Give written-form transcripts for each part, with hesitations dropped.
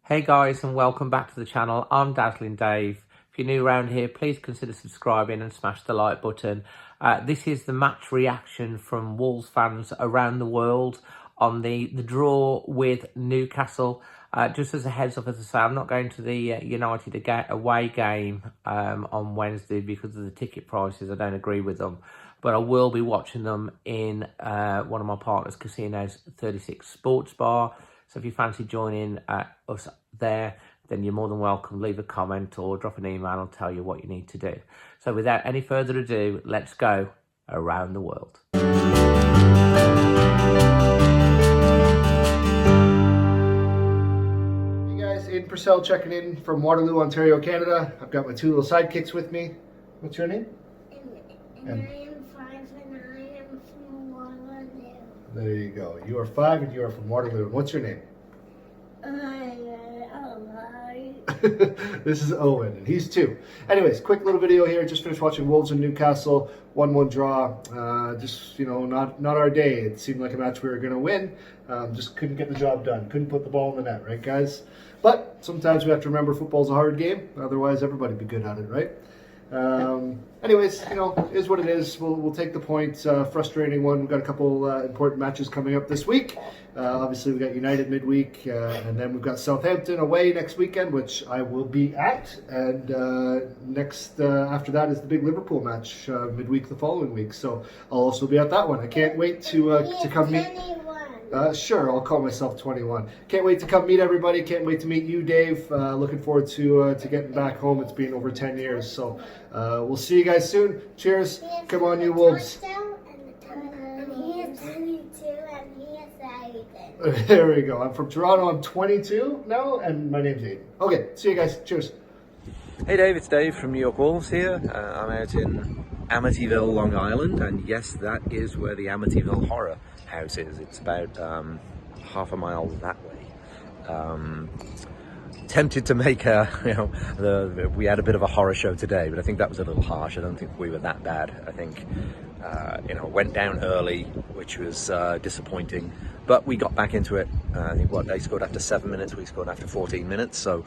Hey guys, and welcome back to the channel. I'm Dazzling Dave. If you're new around here, please consider subscribing and smash the like button. This is the match reaction from Wolves fans around the world on the draw with Newcastle. Just as a heads up, as I say, I'm not going to the United away game on Wednesday because of the ticket prices. I don't agree with them. But I will be watching them in one of my partner's casinos, 36 Sports Bar. So if you fancy joining us there, then you're more than welcome. Leave a comment or drop an email. I'll tell you what you need to do. So without any further ado, let's go around the world. Hey guys, Aiden Purcell checking in from Waterloo, Ontario, Canada. I've got my two little sidekicks with me. What's your name? And I am 5 and I am from Waterloo. There you go. You are 5 and you are from Waterloo. And what's your name? This is Owen, and he's 2. Anyways, quick little video here. Just finished watching Wolves and Newcastle. 1-1 draw. Just, not our day. It seemed like a match we were going to win. Just couldn't get the job done. Couldn't put the ball in the net, right, guys? But sometimes we have to remember football's a hard game. Otherwise, everybody would be good at it, right? Anyways, is what it is. We'll take the points. Frustrating one. We've got a couple important matches coming up this week. Obviously, we've got United midweek, and then we've got Southampton away next weekend, which I will be at. And after that is the big Liverpool match midweek the following week. So I'll also be at that one. I can't wait to come meet. Sure, I'll call myself 21. Can't wait to come meet everybody. Can't wait to meet you, Dave. Looking forward to getting back home. It's been over 10 years. So we'll see you guys soon. Cheers. Come on, you Wolves. There we go. I'm from Toronto. I'm 22 now, and my name's Aiden. Okay, see you guys. Cheers. Hey Dave, it's Dave from New York Wolves here. I'm out in Amityville, Long Island, and yes, that is where the Amityville Horror House is. It's about half a mile that way. Tempted to make we had a bit of a horror show today, but I think that was a little harsh. I don't think we were that bad. I think went down early, which was disappointing, but we got back into it. I think they scored after 7 minutes, we scored after 14 minutes, so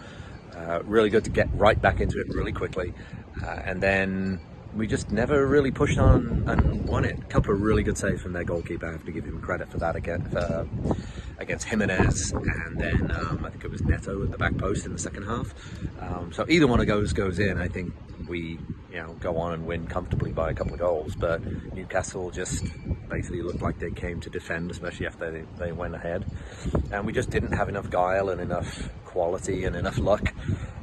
really good to get right back into it really quickly, and then we just never really pushed on and won it. A couple of really good saves from their goalkeeper. I have to give him credit for that against Jimenez, and then I think it was Neto at the back post in the second half. So either one of those goes in, I think we go on and win comfortably by a couple of goals. But Newcastle just basically looked like they came to defend, especially after they went ahead, and we just didn't have enough guile and enough quality and enough luck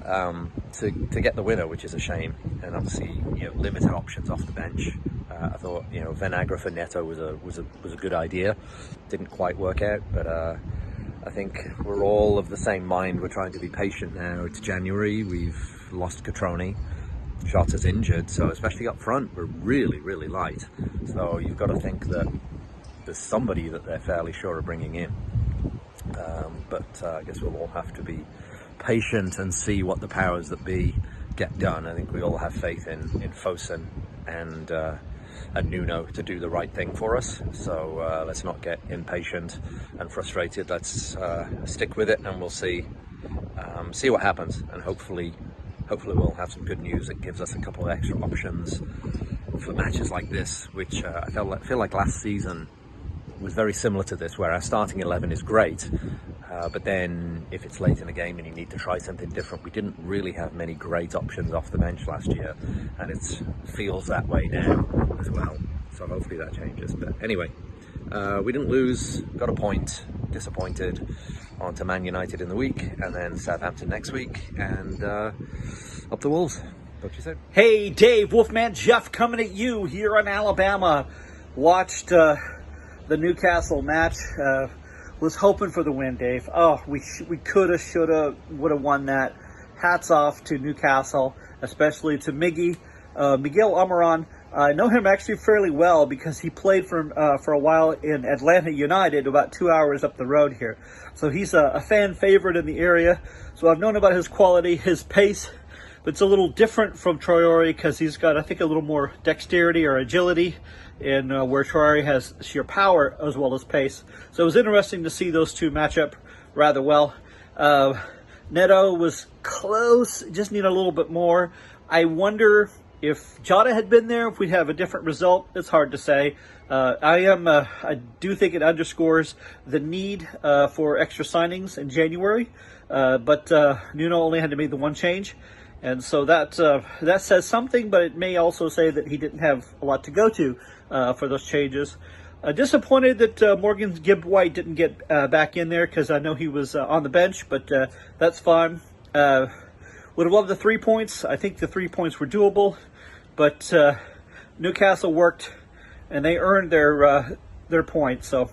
to get the winner, which is a shame. And obviously, limited options off the bench. I thought, Vinagre for Neto was a good idea. Didn't quite work out, but I think we're all of the same mind. We're trying to be patient now. It's January. We've lost Catroni. Jota's injured, so especially up front, we're really, really light. So you've got to think that there's somebody that they're fairly sure of bringing in. But I guess we'll all have to be patient and see what the powers that be get done. I think we all have faith in Fosun and Nuno to do the right thing for us. So let's not get impatient and frustrated. Let's stick with it, and we'll see what happens. And hopefully we'll have some good news that gives us a couple of extra options for matches like this, which I feel like last season was very similar to this, where our starting 11 is great, but then if it's late in the game and you need to try something different, we didn't really have many great options off the bench last year, and it feels that way now as well. So hopefully that changes. But anyway, we didn't lose, got a point, disappointed. On to Man United in the week, and then Southampton next week, and up to Wolves. Talk to you soon. Hey Dave, Wolfman Jeff coming at you here in Alabama. Watched the Newcastle match. Was hoping for the win, Dave. Oh, we coulda, shoulda, woulda won that. Hats off to Newcastle, especially to Miguel Almiron. I know him actually fairly well because he played for a while in Atlanta United, about 2 hours up the road here. So he's a fan favorite in the area. So I've known about his quality, his pace, but it's a little different from Traore because he's got, I think, a little more dexterity or agility, and where Traore has sheer power as well as pace. So it was interesting to see those two match up rather well. Neto was close, just need a little bit more. I wonder if Jota had been there, if we'd have a different result. It's hard to say. I do think it underscores the need for extra signings in January, but Nuno only had to make the one change, and so that says something. But it may also say that he didn't have a lot to go to for those changes. Disappointed that Morgan Gibb-White didn't get back in there, because I know he was on the bench, but that's fine. Would have loved the 3 points. I think the 3 points were doable, but Newcastle worked and they earned their points, so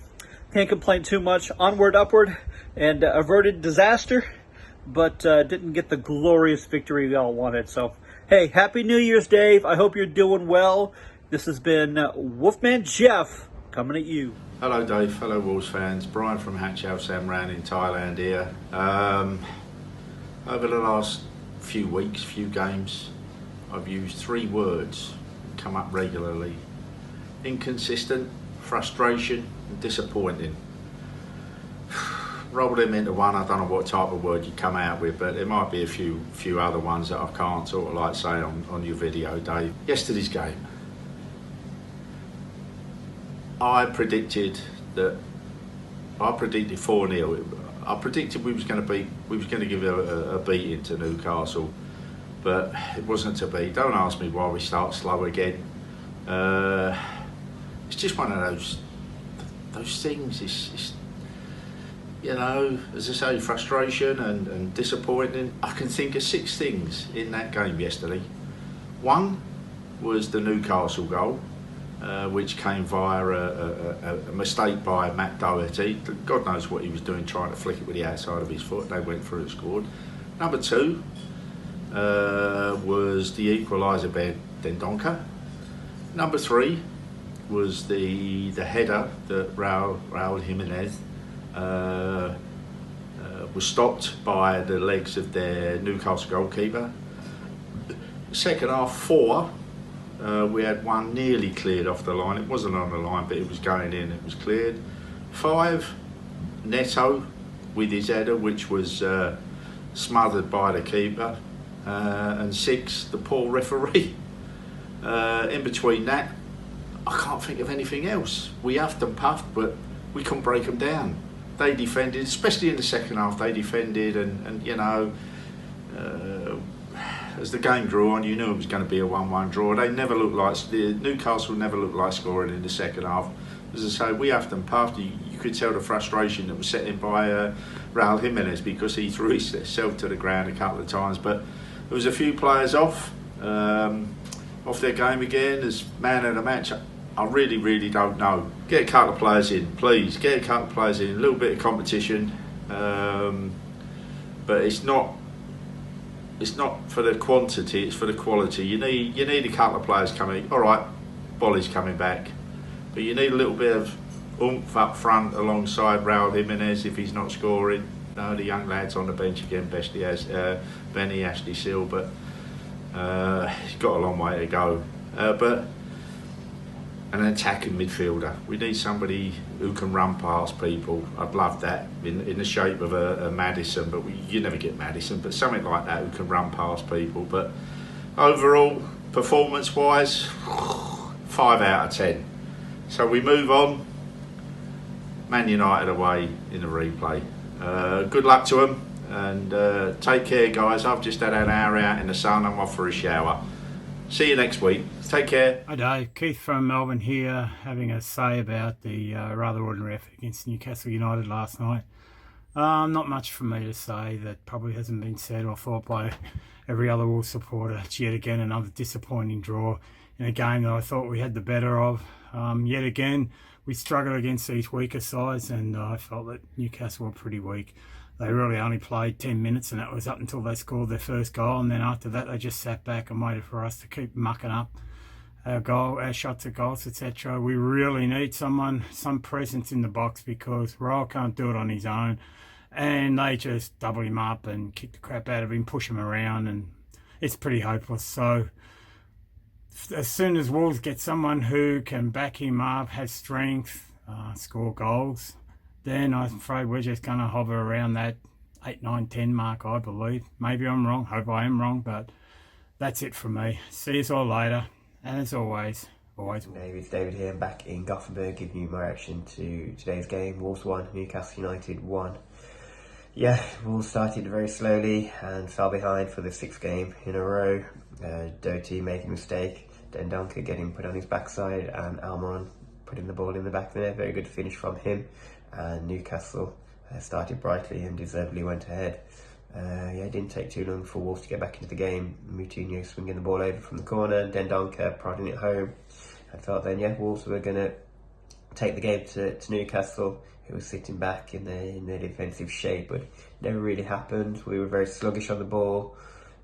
can't complain too much. Onward, upward, and averted disaster, but didn't get the glorious victory we all wanted. So, hey, Happy New Year's, Dave. I hope you're doing well. This has been Wolfman Jeff coming at you. Hello Dave, hello Wolves fans. Brian from Hat Chau Samran in Thailand here. Over the last few weeks, few games, I've used 3 words that come up regularly: inconsistent, frustration and disappointing. Roll them into one. I don't know what type of word you come out with, but there might be a few other ones that I can't sort of like say on your video, Dave. Yesterday's game, I predicted 4-0. I predicted we was going to give a beating to Newcastle, but it wasn't to be. Don't ask me why we start slow again. It's just one of those things. It's you know, as I say, frustration and disappointing. I can think of 6 things in that game yesterday. One was the Newcastle goal, which came via a mistake by Matt Doherty. God knows what he was doing, trying to flick it with the outside of his foot. They went through and scored. Number 2 was the equaliser by Dendoncker. Number 3 was the header that Raul Jimenez was stopped by the legs of their Newcastle goalkeeper. Second half 4, we had one nearly cleared off the line. It wasn't on the line, but it was going in. It was cleared. 5, Neto with his header, which was smothered by the keeper. And 6, the poor referee. In between that, I can't think of anything else. We huffed and puffed, but we couldn't break them down. They defended, especially in the second half. They defended, and you know, as the game drew on, you knew it was going to be a 1-1 draw. Newcastle never looked like scoring in the second half. As I say, we huffed and puffed. You could tell the frustration that was set in by Raul Jimenez, because he threw himself to the ground a couple of times. But there was a few players off their game again as man of the match. I really don't know. Get a couple of players in, please. Get a couple of players in. A little bit of competition, but it's not for the quantity. It's for the quality. You need a couple of players coming. All right, Bolly's coming back, but you need a little bit of oomph up front alongside Raul Jimenez if he's not scoring. The young lad's on the bench again. Bestie has Benny Ashley Seal, but he's got a long way to go. But an attacking midfielder. We need somebody who can run past people. I'd love that in the shape of a Maddison, but you never get Maddison, but something like that who can run past people. But overall, performance-wise, 5 out of 10. So we move on. Man United away in the replay. Good luck to them, and take care, guys. I've just had an hour out in the sun. I'm off for a shower. See you next week. Take care. Hi Dave, Keith from Melbourne here, having a say about the rather ordinary effort against Newcastle United last night. Not much for me to say that probably hasn't been said or thought by every other Wolves supporter. It's yet again another disappointing draw in a game that I thought we had the better of. Yet again, we struggled against these weaker sides, and I felt that Newcastle were pretty weak. They really only played 10 minutes, and that was up until they scored their first goal, and then after that they just sat back and waited for us to keep mucking up our shots at goals, etc. We really need some presence in the box, because Raul can't do it on his own, and they just double him up and kick the crap out of him, push him around, and it's pretty hopeless. So as soon as Wolves get someone who can back him up, has strength, score goals, then I'm afraid we're just going to hover around that 8, 9, 10 mark, I believe. Maybe I'm wrong. Hope I am wrong, but that's it from me. See you all later. And as always, It's David here, back in Gothenburg, giving you my reaction to today's game. Wolves 1, Newcastle United 1. Yeah, Wolves started very slowly and fell behind for the 6th game in a row. Doty making a mistake, Dendoncker getting put on his backside, and Almiron putting the ball in the back there. Very good finish from him. And Newcastle started brightly and deservedly went ahead. It didn't take too long for Wolves to get back into the game. Moutinho swinging the ball over from the corner, Dendoncker prodding it home. I felt then, Wolves were going to take the game to Newcastle, who was sitting back in their defensive shape, but it never really happened. We were very sluggish on the ball,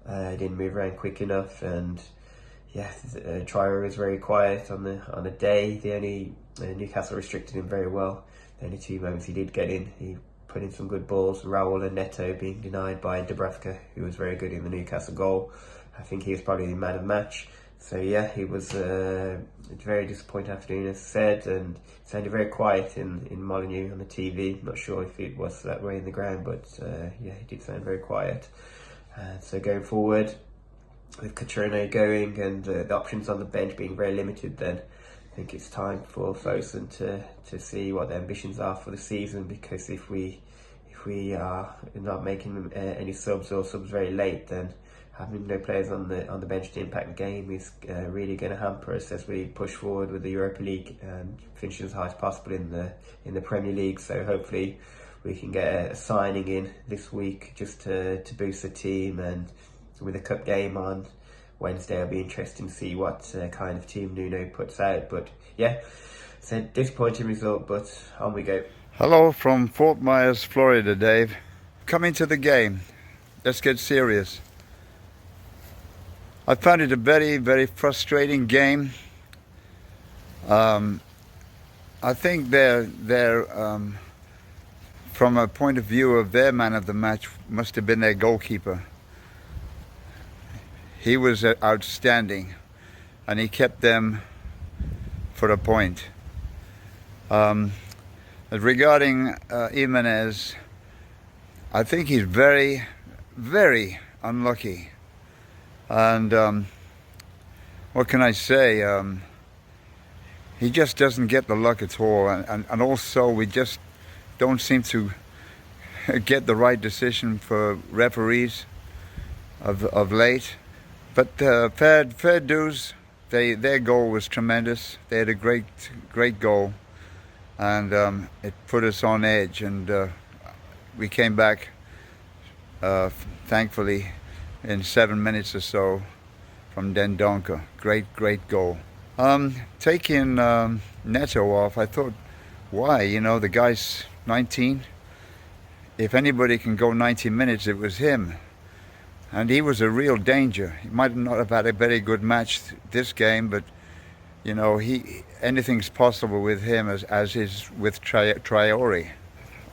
didn't move around quick enough, and Traore was very quiet on the day. The only Newcastle restricted him very well. The only 2 moments he did get in, he put in some good balls. Raul and Neto being denied by Dubravka, who was very good in the Newcastle goal. I think he was probably the man of the match. So he was a very disappointing afternoon, as said, and it sounded very quiet in Molineux on the TV. Not sure if it was that way in the ground, but it did sound very quiet. So going forward, with Cotrone going and the options on the bench being very limited, then I think it's time for Fosun to see what the ambitions are for the season, because if we are not making any subs or subs very late, then having no players on the bench to impact the game is really going to hamper us as we push forward with the Europa League and finish as high as possible in the Premier League. So hopefully we can get a signing in this week just to boost the team, and with a cup game on Wednesday, it'll be interesting to see what kind of team Nuno puts out. But it's a disappointing result, but on we go. Hello from Fort Myers, Florida, Dave. Coming to the game. Let's get serious. I found it a very, very frustrating game. I think they're from a point of view of their man of the match, must have been their goalkeeper. He was outstanding, and he kept them for a point. Regarding Jimenez, I think he's very, very unlucky. And what can I say? He just doesn't get the luck at all. And also, we just don't seem to get the right decision for referees of late. But fair dues, their goal was tremendous. They had a great goal, and it put us on edge. And we came back, thankfully, in 7 minutes or so from Dendoncker. Great goal. Taking Neto off, I thought, why? The guy's 19. If anybody can go 90 minutes, it was him. And he was a real danger. He might not have had a very good match this game, but anything's possible with him as is with Traore.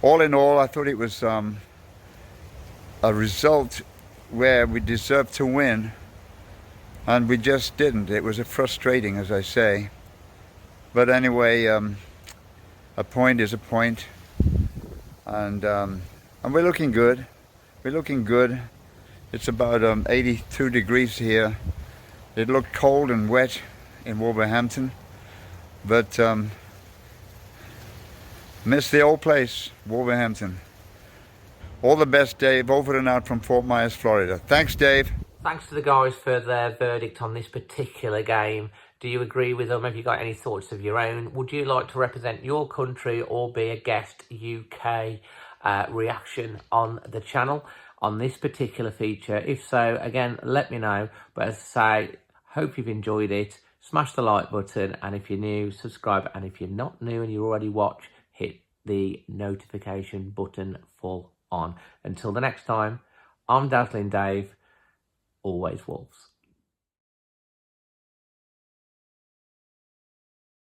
All in all, I thought it was a result where we deserved to win, and we just didn't. It was frustrating, as I say. But anyway, a point is a point, and we're looking good. It's about 82 degrees here. It looked cold and wet in Wolverhampton, but miss the old place, Wolverhampton. All the best, Dave. Over and out from Fort Myers, Florida. Thanks, Dave. Thanks to the guys for their verdict on this particular game. Do you agree with them? Have you got any thoughts of your own? Would you like to represent your country or be a guest UK reaction on the channel on this particular feature? If so, again, let me know. But as I say, hope you've enjoyed it. Smash the like button, and if you're new, subscribe. And if you're not new and you already watch, hit the notification button full on. Until the next time, I'm Dazzling Dave. Always Wolves.